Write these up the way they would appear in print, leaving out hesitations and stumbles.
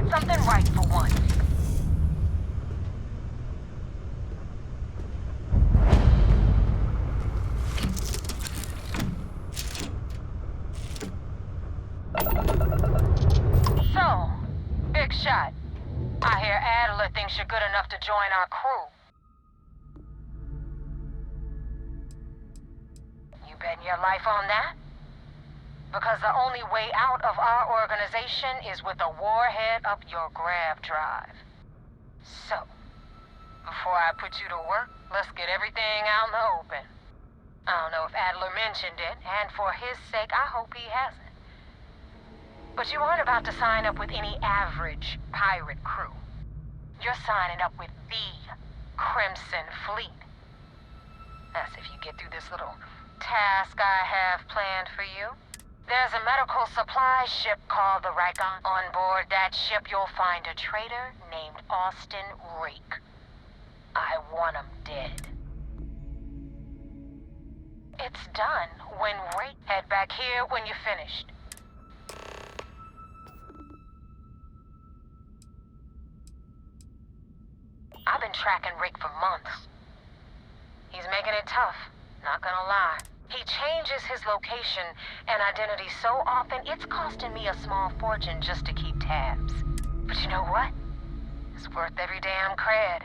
get something right for once. So, big shot. I hear Adler thinks you're good enough to join our crew. You betting your life on that? Because the only way out of our organization is with a warhead up your grav drive. So, before I put you to work, let's get everything out in the open. I don't know if Adler mentioned it, and for his sake, I hope he hasn't. But you aren't about to sign up with any average pirate crew. You're signing up with the Crimson Fleet. That's if you get through this little task I have planned for you. There's a medical supply ship called the Rikon. On board that ship, you'll find a traitor named Austin Reek. I want him dead. It's done when Reek. Head back here when you're finished. I've been tracking Rick for months. He's making it tough, not gonna lie. He changes his location and identity so often, it's costing me a small fortune just to keep tabs. But you know what? It's worth every damn cred.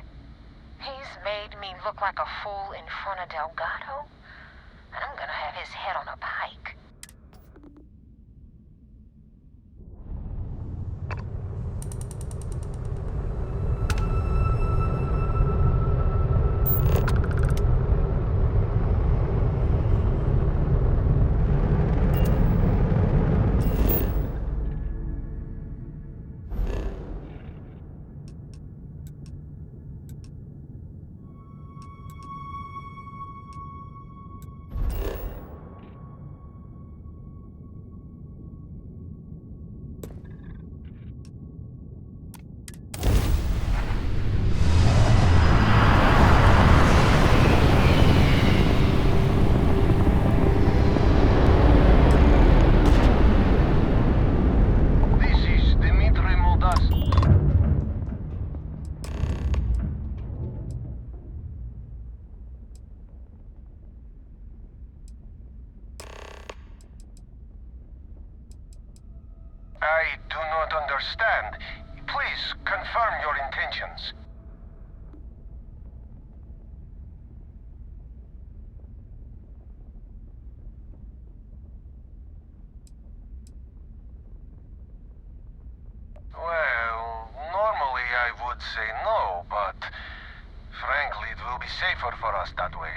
He's made me look like a fool in front of Delgado, and I'm gonna have his head on a pike. I do not understand. Please, confirm your intentions. Well, normally I would say no, but frankly, it will be safer for us that way.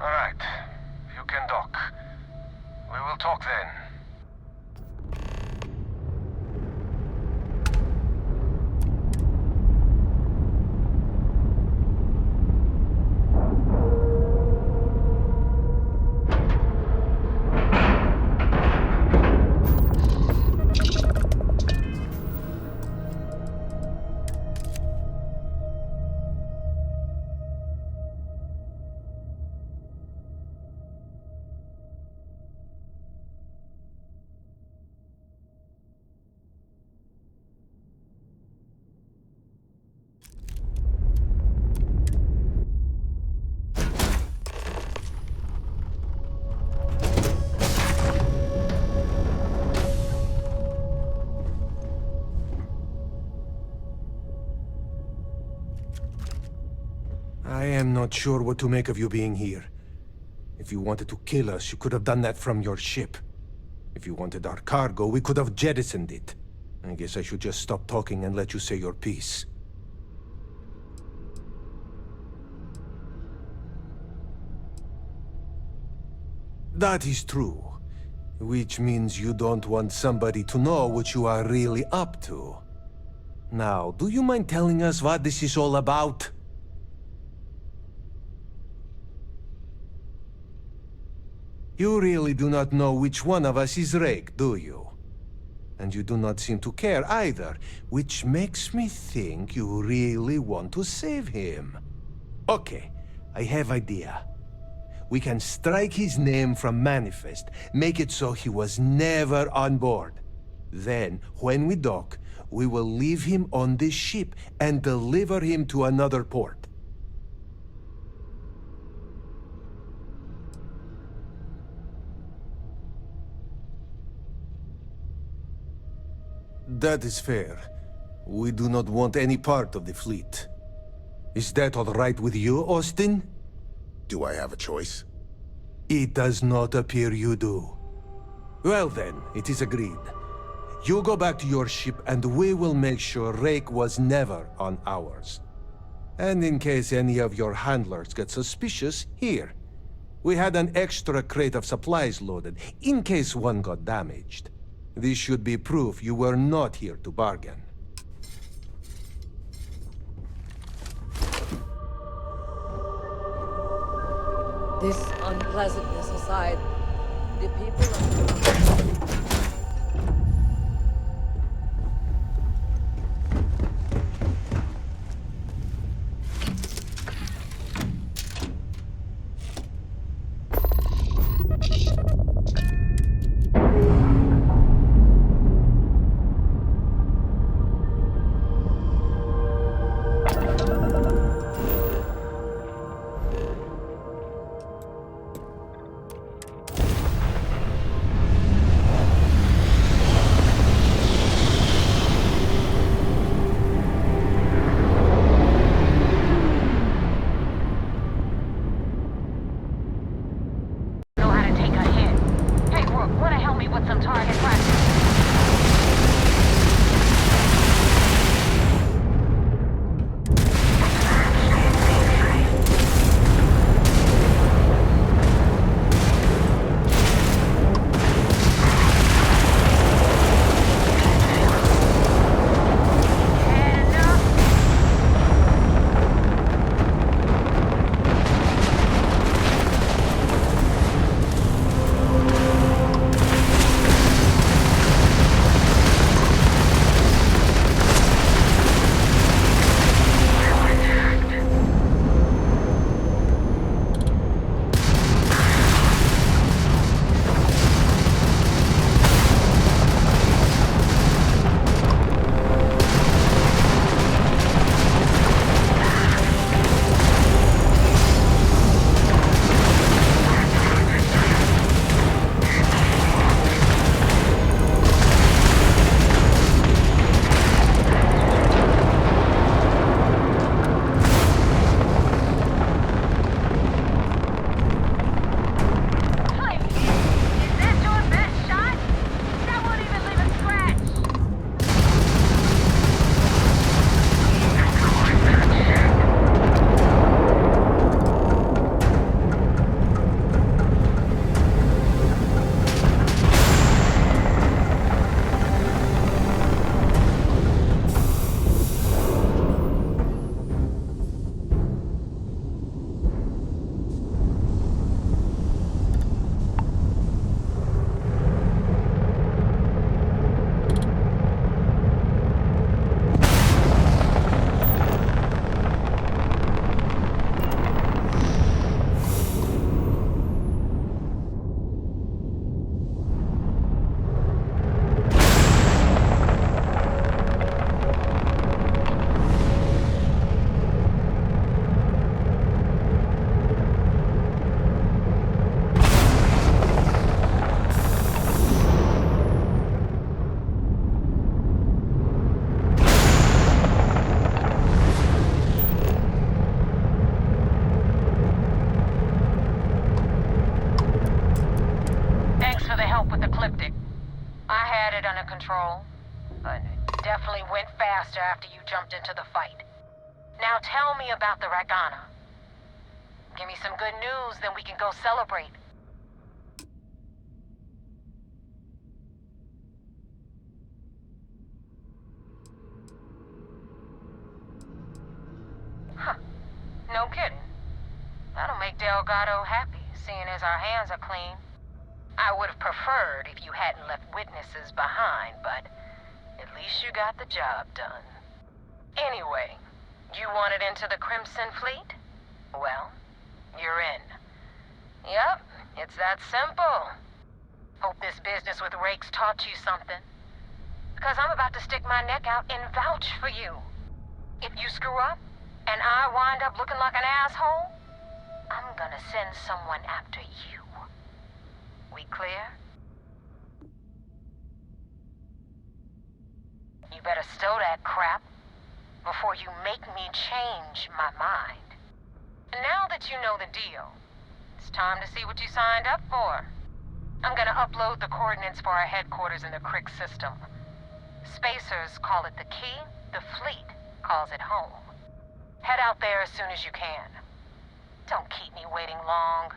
All right, you can dock. We will talk then. I am not sure what to make of you being here. If you wanted to kill us, you could have done that from your ship. If you wanted our cargo, we could have jettisoned it. I guess I should just stop talking and let you say your piece. That is true. Which means you don't want somebody to know what you are really up to. Now, do you mind telling us what this is all about? You really do not know which one of us is Rake, do you? And you do not seem to care either, which makes me think you really want to save him. Okay, I have idea. We can strike his name from Manifest, make it so he was never on board. Then, when we dock, we will leave him on this ship and deliver him to another port. That is fair. We do not want any part of the fleet. Is that all right with you, Austin? Do I have a choice? It does not appear you do. Well then, it is agreed. You go back to your ship and we will make sure Rake was never on ours. And in case any of your handlers get suspicious, here. We had an extra crate of supplies loaded, in case one got damaged. This should be proof you were not here to bargain. This unpleasantness aside, the people of... Know how to take a hit. Hey, Rook, wanna help me with some target practice? I had it under control, but it definitely went faster after you jumped into the fight. Now tell me about the Ragana. Give me some good news, then we can go celebrate. Huh. No kidding. That'll make Delgado happy, seeing as our hands are clean. I would have preferred if you hadn't left witnesses behind, but at least you got the job done. Anyway, you wanted into the Crimson Fleet? Well, you're in. Yep, it's that simple. Hope this business with Rake's taught you something. Because I'm about to stick my neck out and vouch for you. If you screw up, and I wind up looking like an asshole, I'm gonna send someone after you. We clear? You better stow that crap before you make me change my mind. And now that you know the deal, it's time to see what you signed up for. I'm gonna upload the coordinates for our headquarters in the Crick system. Spacers call it the key, the fleet calls it home. Head out there as soon as you can. Don't keep me waiting long.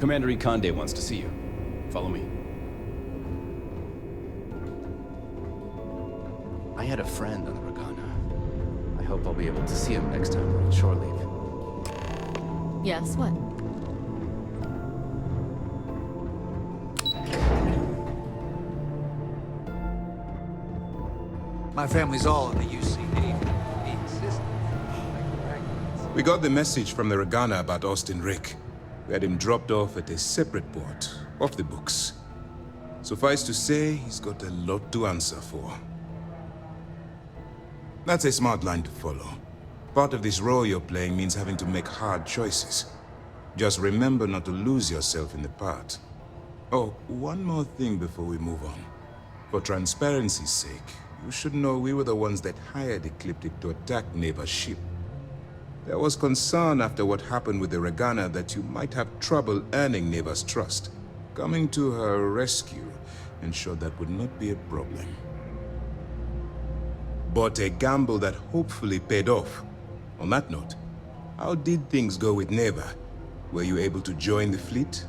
Commander Ikande wants to see you. Follow me. I had a friend on the Regana. I hope I'll be able to see him next time we're on shore leave. Yes, what? My family's all in the UCD. We got the message from the Regana about Austin Rick. We had him dropped off at a separate port, off the books. Suffice to say, he's got a lot to answer for. That's a smart line to follow. Part of this role you're playing means having to make hard choices. Just remember not to lose yourself in the part. Oh, one more thing before we move on. For transparency's sake, you should know we were the ones that hired Ecliptic to attack Neva's ship. There was concern after what happened with the Regana that you might have trouble earning Neva's trust. Coming to her rescue ensured that would not be a problem. But a gamble that hopefully paid off. On that note, how did things go with Neva? Were you able to join the fleet?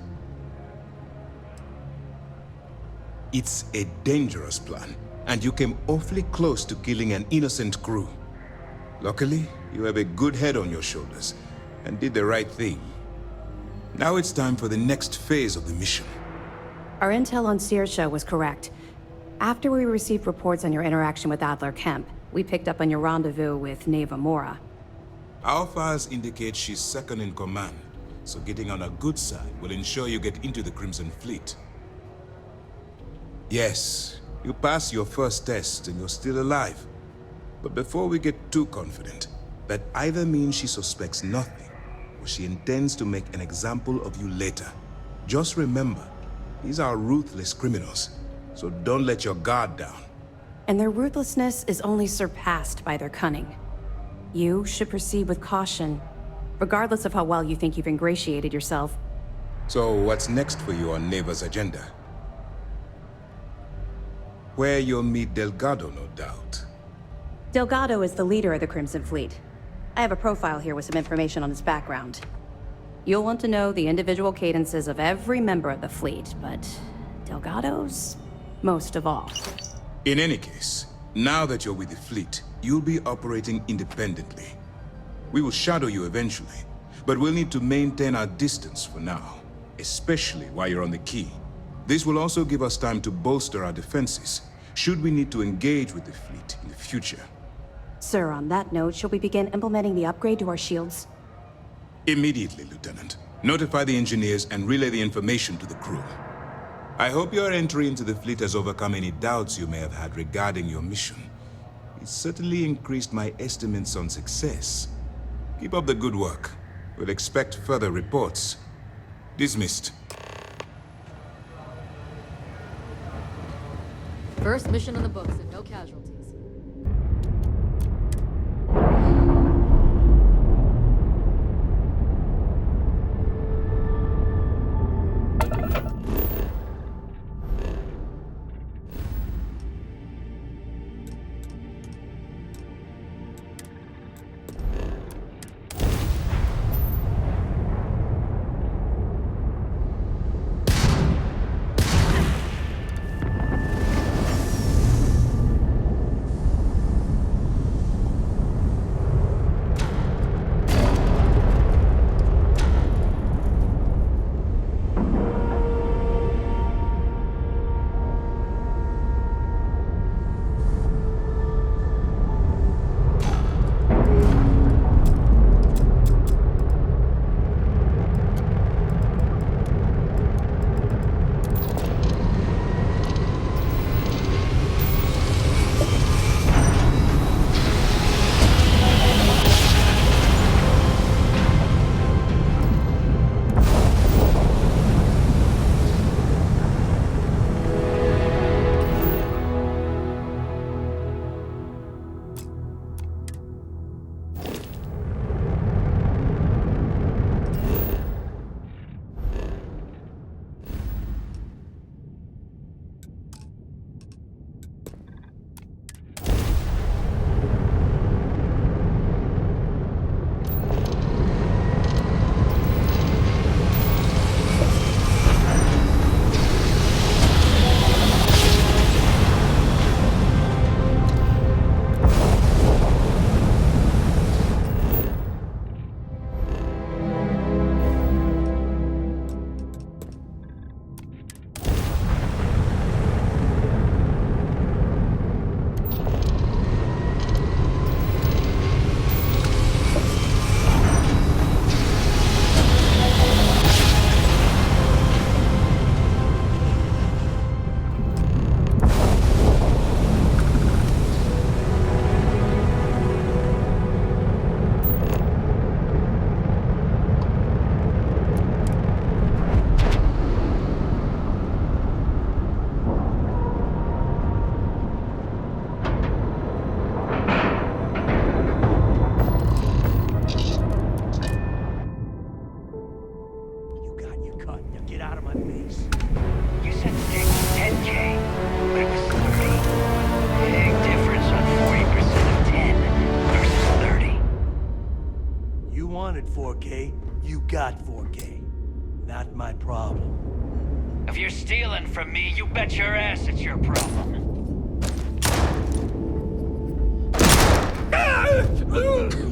It's a dangerous plan, and you came awfully close to killing an innocent crew. Luckily, you have a good head on your shoulders, and did the right thing. Now it's time for the next phase of the mission. Our intel on Saoirse was correct. After we received reports on your interaction with Adler Kemp, we picked up on your rendezvous with Neva Mora. Our files indicate she's second in command, so getting on her good side will ensure you get into the Crimson Fleet. Yes, you passed your first test and you're still alive. But before we get too confident, that either means she suspects nothing, or she intends to make an example of you later. Just remember, these are ruthless criminals, so don't let your guard down. And their ruthlessness is only surpassed by their cunning. You should proceed with caution, regardless of how well you think you've ingratiated yourself. So what's next for you on Neva's agenda? Where you'll meet Delgado, no doubt. Delgado is the leader of the Crimson Fleet. I have a profile here with some information on his background. You'll want to know the individual cadences of every member of the fleet, but Delgado's most of all. In any case, now that you're with the fleet, you'll be operating independently. We will shadow you eventually, but we'll need to maintain our distance for now, especially while you're on the key. This will also give us time to bolster our defenses, should we need to engage with the fleet in the future. Sir, on that note, shall we begin implementing the upgrade to our shields? Immediately, Lieutenant. Notify the engineers and relay the information to the crew. I hope your entry into the fleet has overcome any doubts you may have had regarding your mission. It certainly increased my estimates on success. Keep up the good work. We'll expect further reports. Dismissed. First mission in the books and no casualties. wanted 4K, you got 4K. Not my problem. If you're stealing from me, you bet your ass it's your problem.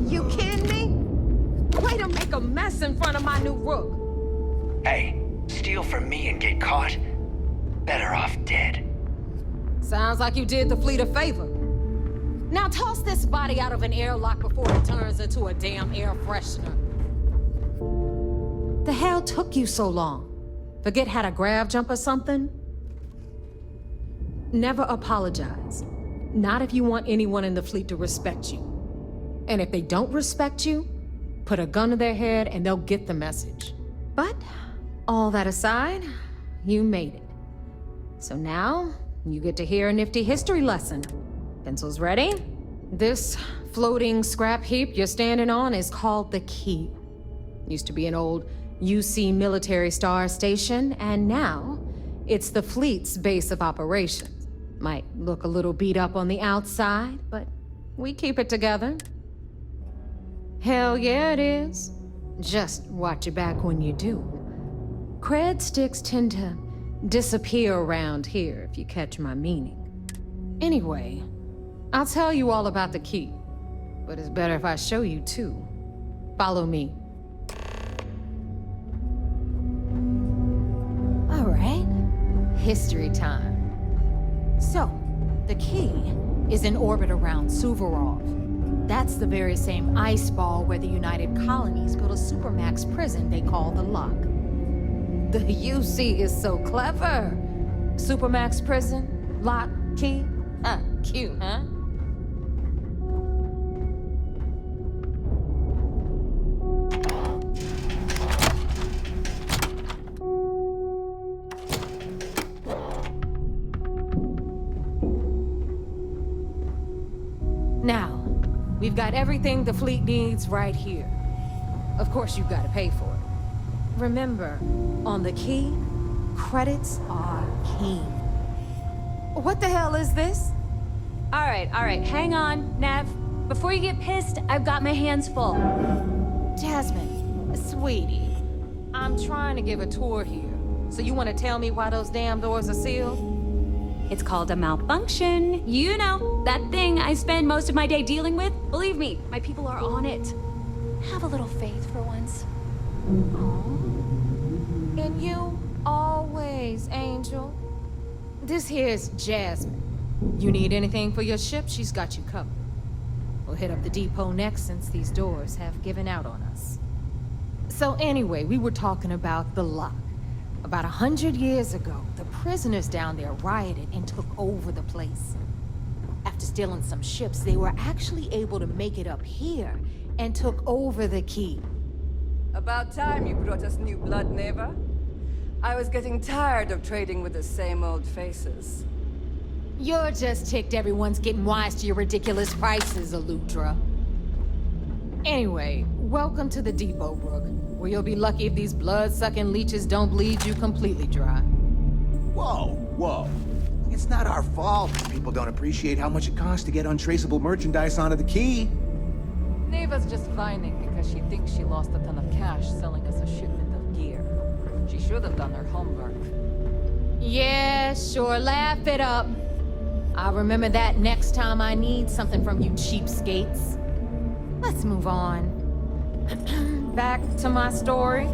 You kidding me? Way to make a mess in front of my new rook. Hey, steal from me and get caught? Better off dead. Sounds like you did the fleet a favor. Now toss this body out of an airlock before it turns into a damn air freshener. The hell took you so long? Forget how to grav jump or something? Never apologize. Not if you want anyone in the fleet to respect you. And if they don't respect you, put a gun to their head and they'll get the message. But, all that aside, you made it. So now, you get to hear a nifty history lesson. Pencils ready? This floating scrap heap you're standing on is called the Key. Used to be an old UC military star station, and now it's the fleet's base of operations. Might look a little beat up on the outside, but we keep it together. Hell yeah, it is. Just watch your back when you do. Cred sticks tend to disappear around here, if you catch my meaning. Anyway, I'll tell you all about the Key, but it's better if I show you too. Follow me. All right, history time. So, the Key is in orbit around Suvorov. That's the very same ice ball where the United Colonies built a supermax prison they call the Lock. The UC is so clever. Supermax prison, Lock, Key. Cute, huh? Now, we've got everything the fleet needs right here. Of course, you've got to pay for it. Remember, on the Key, credits are king. What the hell is this? All right, hang on, Nev. Before you get pissed, I've got my hands full. Jasmine, sweetie, I'm trying to give a tour here. So you want to tell me why those damn doors are sealed? It's called a malfunction. You know, that thing I spend most of my day dealing with. Believe me, my people are on it. Have a little faith for once. And you always, Angel. This here's Jasmine. You need anything for your ship, she's got you covered. We'll hit up the depot next since these doors have given out on us. So anyway, we were talking about the Lock. About 100 years ago, the prisoners down there rioted and took over the place. After stealing some ships, they were actually able to make it up here and took over the Key. About time you brought us new blood, Neva. I was getting tired of trading with the same old faces. You're just ticked everyone's getting wise to your ridiculous prices, Aludra. Anyway, welcome to the depot, Brooke, where you'll be lucky if these blood-sucking leeches don't bleed you completely dry. Whoa. It's not our fault if people don't appreciate how much it costs to get untraceable merchandise onto the Key. Neva's just whining because she thinks she lost a ton of cash selling us a shipment of gear. She should have done her homework. Yeah, sure, laugh it up. I'll remember that next time I need something from you cheapskates. Let's move on. Back to my story.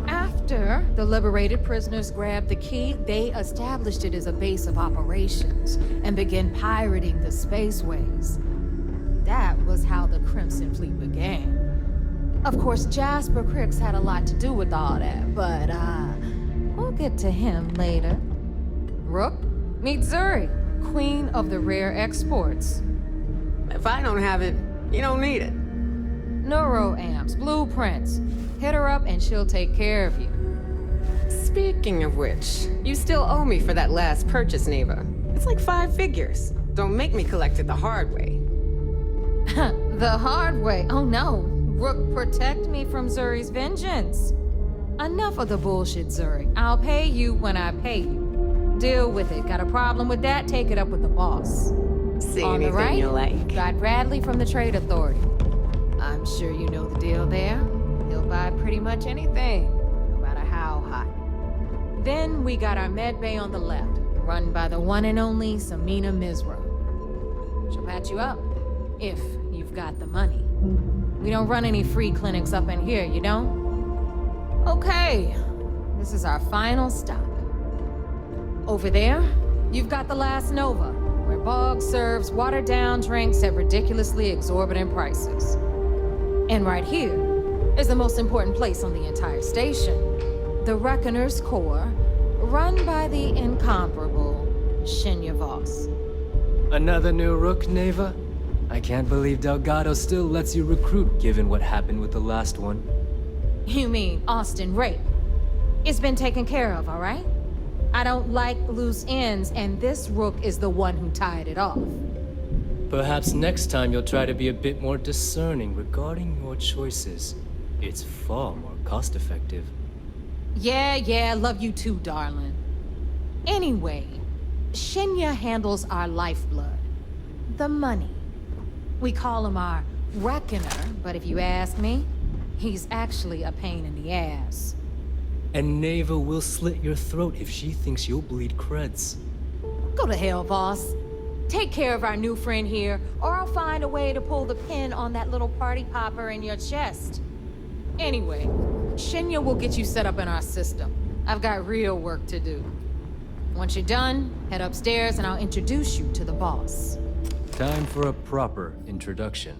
After the liberated prisoners grabbed the Key, they established it as a base of operations and began pirating the spaceways. That was how the Crimson Fleet began. Of course, Jasper Cricks had a lot to do with all that, but we'll get to him later. Rook, meet Zuri, Queen of the Rare Exports. If I don't have it, you don't need it. Neuroamps, blueprints. Hit her up and she'll take care of you. Speaking of which, you still owe me for that last purchase, Neva. It's like 5 figures. Don't make me collect it the hard way. The hard way? Oh no. Rook, protect me from Zuri's vengeance. Enough of the bullshit, Zuri. I'll pay you when I pay you. Deal with it. Got a problem with that? Take it up with the boss. See On the anything right, you like. got Bradley from the Trade Authority. I'm sure you know the deal there. He'll buy pretty much anything, no matter how hot. Then we got our med bay on the left, run by the one and only Samina Mizra. She'll patch you up, if you've got the money. We don't run any free clinics up in here, you don't? Okay, this is our final stop. Over there, you've got the Last Nova, where Bog serves watered-down drinks at ridiculously exorbitant prices. And right here is the most important place on the entire station, the Reckoner's Core, run by the incomparable Shinya Voss. Another new rook, Neva? I can't believe Delgado still lets you recruit, given what happened with the last one. You mean Austin Rape? It's been taken care of, all right? I don't like loose ends, and this rook is the one who tied it off. Perhaps next time you'll try to be a bit more discerning regarding your choices. It's far more cost-effective. Yeah, love you too, darling. Anyway, Shinya handles our lifeblood. The money. We call him our Reckoner, but if you ask me, he's actually a pain in the ass. And Neva will slit your throat if she thinks you'll bleed creds. Go to hell, boss. Take care of our new friend here, or I'll find a way to pull the pin on that little party popper in your chest. Anyway, Shinya will get you set up in our system. I've got real work to do. Once you're done, head upstairs and I'll introduce you to the boss. Time for a proper introduction.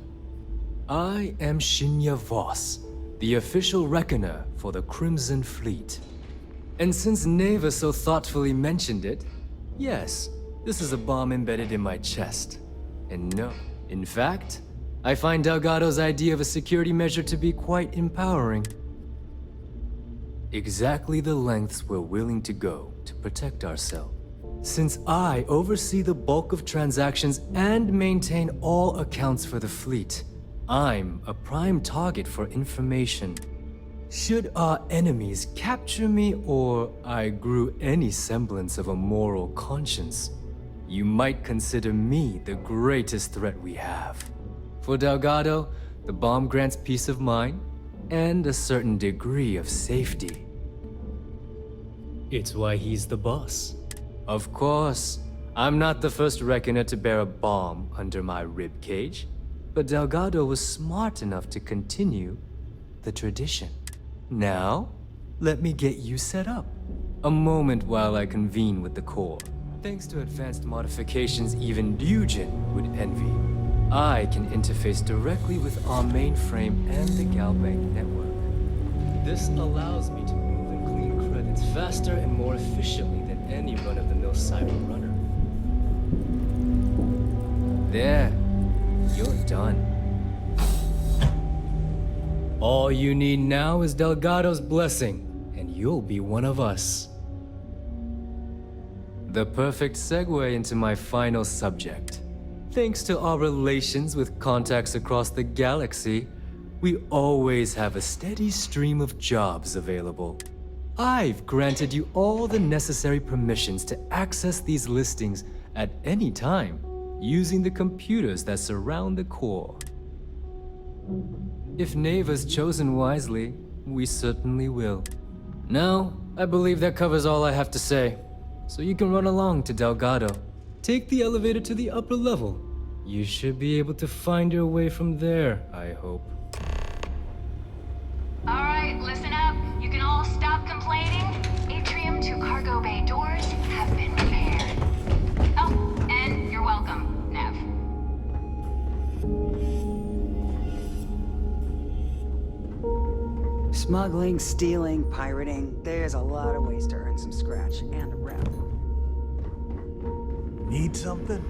I am Shinya Voss, the official reckoner for the Crimson Fleet. And since Neva so thoughtfully mentioned it, yes, this is a bomb embedded in my chest. And no, in fact, I find Delgado's idea of a security measure to be quite empowering. Exactly the lengths we're willing to go to protect ourselves. Since I oversee the bulk of transactions and maintain all accounts for the fleet, I'm a prime target for information. Should our enemies capture me or I grew any semblance of a moral conscience, you might consider me the greatest threat we have. For Delgado, the bomb grants peace of mind and a certain degree of safety. It's why he's the boss. Of course, I'm not the first reckoner to bear a bomb under my ribcage, but Delgado was smart enough to continue the tradition. Now, let me get you set up. A moment while I convene with the core. Thanks to advanced modifications even Ryujin would envy, I can interface directly with our mainframe and the Galbank network. This allows me to move and clean credits faster and more efficiently than any run-of-the-mill cyber runner. There, you're done. All you need now is Delgado's blessing, and you'll be one of us. The perfect segue into my final subject. Thanks to our relations with contacts across the galaxy, we always have a steady stream of jobs available. I've granted you all the necessary permissions to access these listings at any time, using the computers that surround the core. If Neva's chosen wisely, we certainly will. Now, I believe that covers all I have to say, so you can run along to Delgado. Take the elevator to the upper level. You should be able to find your way from there, I hope. Alright, listen up. You can all stop complaining. Atrium to cargo bay doors have been repaired. Oh, and you're welcome, Nev. Smuggling, stealing, pirating, there's a lot of ways to earn some scratch and a rep. Need something?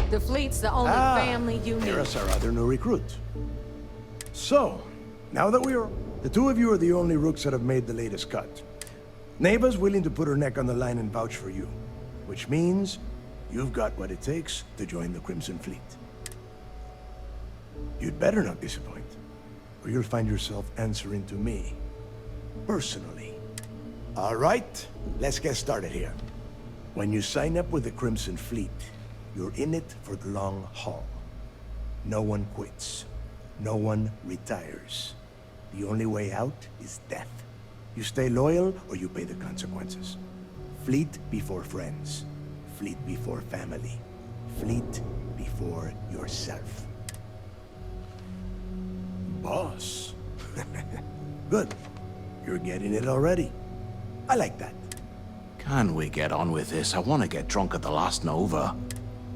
The fleet's the only family you need. There's our other new recruit. So, now that the two of you are the only rooks that have made the latest cut. Neva's willing to put her neck on the line and vouch for you, which means you've got what it takes to join the Crimson Fleet. You'd better not disappoint, or you'll find yourself answering to me, personally. All right, let's get started here. When you sign up with the Crimson Fleet, you're in it for the long haul. No one quits. No one retires. The only way out is death. You stay loyal or you pay the consequences. Fleet before friends. Fleet before family. Fleet before yourself. Boss. Good. You're getting it already. I like that. Can we get on with this? I want to get drunk at the last Nova.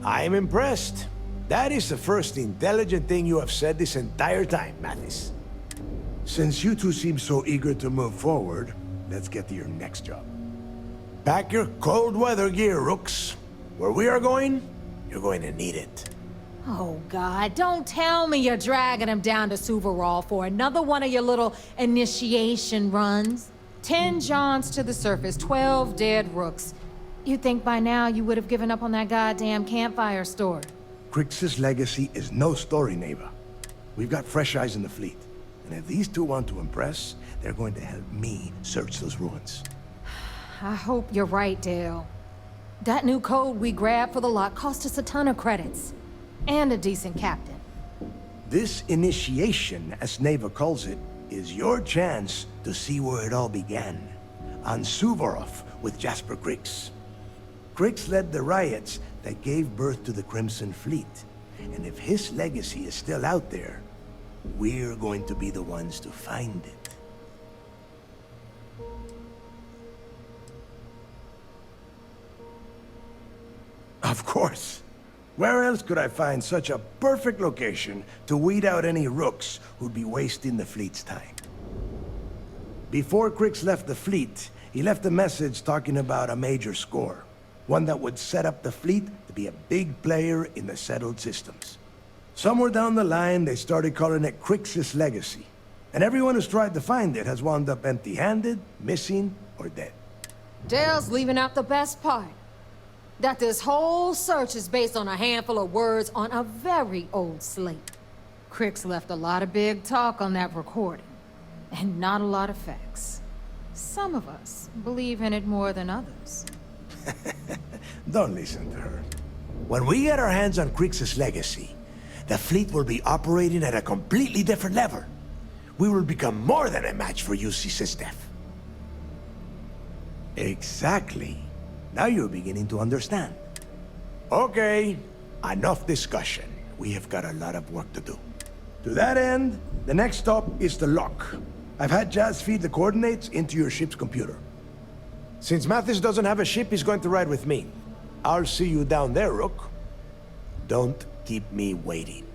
I'm impressed. That is the first intelligent thing you have said this entire time, Mathis. Since you two seem so eager to move forward, let's get to your next job. Pack your cold weather gear, Rooks. Where we are going, you're going to need it. Oh, God, don't tell me you're dragging him down to Suvarall for another one of your little initiation runs. 10 Johns to the surface, 12 dead Rooks. You'd think by now you would have given up on that goddamn campfire store. Crix's legacy is no story, Neva. We've got fresh eyes in the fleet. And if these two want to impress, they're going to help me search those ruins. I hope you're right, Dale. That new code we grabbed for the lot cost us a ton of credits. And a decent captain. This initiation, as Neva calls it, is your chance to see where it all began. On Suvorov with Jasper Crix. Crix led the riots that gave birth to the Crimson Fleet. And if his legacy is still out there, we're going to be the ones to find it. Of course. Where else could I find such a perfect location to weed out any rooks who'd be wasting the fleet's time? Before Crix left the fleet, he left a message talking about a major score. One that would set up the fleet to be a big player in the settled systems. Somewhere down the line, they started calling it Crix's legacy. And everyone who's tried to find it has wound up empty-handed, missing, or dead. Dale's leaving out the best part. That this whole search is based on a handful of words on a very old slate. Crix left a lot of big talk on that recording, and not a lot of facts. Some of us believe in it more than others. Don't listen to her. When we get our hands on Crix's legacy, the fleet will be operating at a completely different level. We will become more than a match for UC Sysdef. Exactly. Now you're beginning to understand. Okay, enough discussion. We have got a lot of work to do. To that end, the next stop is the lock. I've had Jazz feed the coordinates into your ship's computer. Since Mathis doesn't have a ship, he's going to ride with me. I'll see you down there, Rook. Don't keep me waiting.